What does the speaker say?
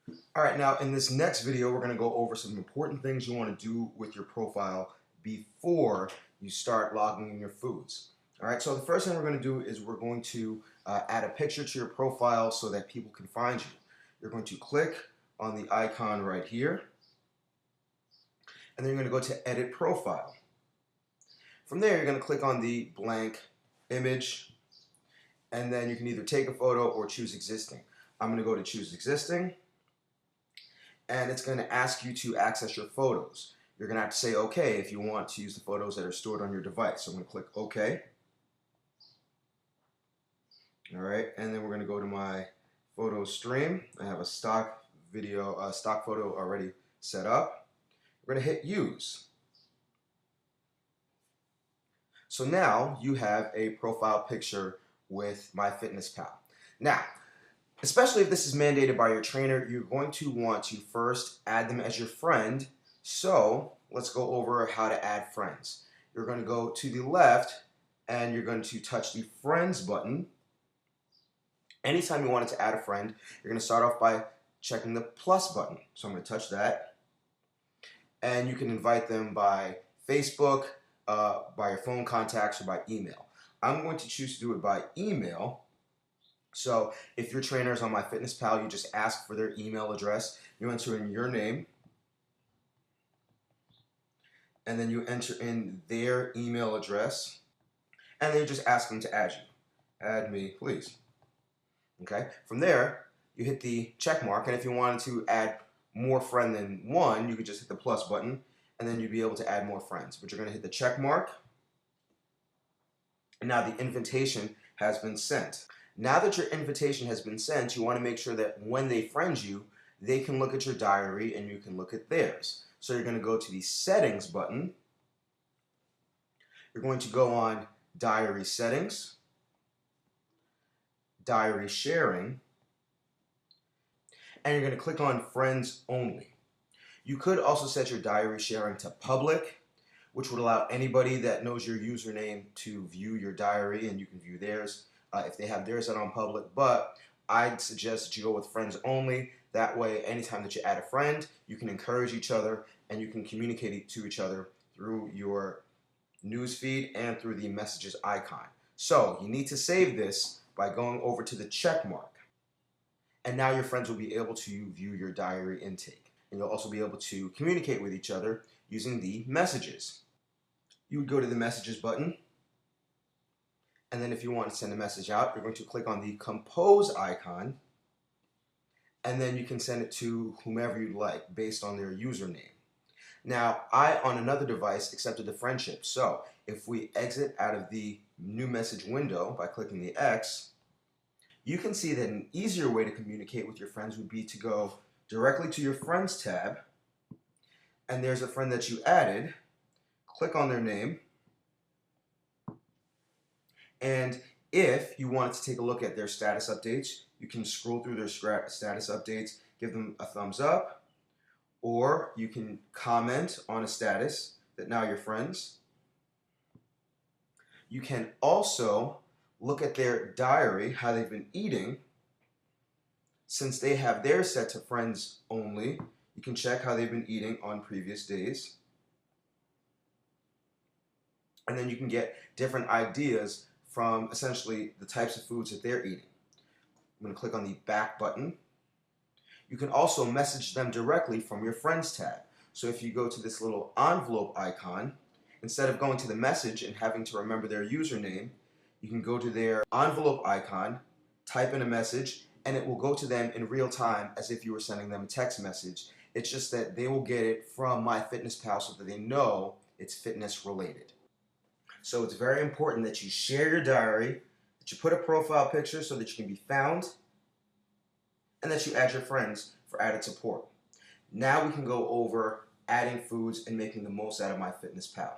All right, now in this next video, we're going to go over some important things you want to do with your profile before you start logging in your foods. All right, so the first thing we're going to do is we're going to add a picture to your profile so that people can find you. You're going to click on the icon right here, and then you're going to go to Edit Profile. From there, you're going to click on the blank image, and then you can either take a photo or choose existing. I'm going to go to choose existing, and it's going to ask you to access your photos. You're going to have to say OK if you want to use the photos that are stored on your device. So I'm going to click OK. All right, and then we're going to go to my photo stream. I have a stock photo already set up. We're going to hit use. So now you have a profile picture with MyFitnessPal. Now, especially if this is mandated by your trainer, you're going to want to first add them as your friend. So let's go over how to add friends. You're going to go to the left and you're going to touch the friends button. Anytime you wanted to add a friend, you're going to start off by checking the plus button. So I'm going to touch that. And you can invite them by Facebook, by your phone contacts, or by email. I'm going to choose to do it by email. So if your trainer is on MyFitnessPal, you just ask for their email address. You enter in your name, and then you enter in their email address, and then you just ask them to add you. Add me, please. Okay. From there, you hit the check mark, and if you wanted to add more friend than one, you could just hit the plus button, and then you'd be able to add more friends. But you're going to hit the check mark, and now the invitation has been sent. Now that your invitation has been sent, you want to make sure that when they friend you, they can look at your diary and you can look at theirs. So you're going to go to the settings button. You're going to go on diary settings, diary sharing, and you're going to click on friends only. You could also set your diary sharing to public, which would allow anybody that knows your username to view your diary, and you can view theirs if they have theirs set on public. But I'd suggest that you go with friends only. That way, anytime that you add a friend, you can encourage each other and you can communicate to each other through your newsfeed and through the messages icon. So you need to save this by going over to the check mark. And now your friends will be able to view your diary intake. And you'll also be able to communicate with each other using the messages. You would go to the messages button, and then if you want to send a message out, you're going to click on the compose icon, and then you can send it to whomever you'd like based on their username. Now, I, on another device, accepted the friendship. So if we exit out of the new message window by clicking the X, you can see that an easier way to communicate with your friends would be to go directly to your Friends tab, and there's a friend that you added. Click on their name, and if you wanted to take a look at their status updates, you can scroll through their status updates, give them a thumbs up, or you can comment on a status that now you're friends. You can also look at their diary, how they've been eating. Since they have theirs set to friends only, you can check how they've been eating on previous days. And then you can get different ideas from essentially the types of foods that they're eating. I'm going to click on the back button. You can also message them directly from your Friends tab. So if you go to this little envelope icon, instead of going to the message and having to remember their username, you can go to their envelope icon, type in a message, and it will go to them in real time as if you were sending them a text message. It's just that they will get it from MyFitnessPal so that they know it's fitness related. So it's very important that you share your diary, that you put a profile picture so that you can be found, and that you add your friends for added support. Now we can go over adding foods and making the most out of MyFitnessPal.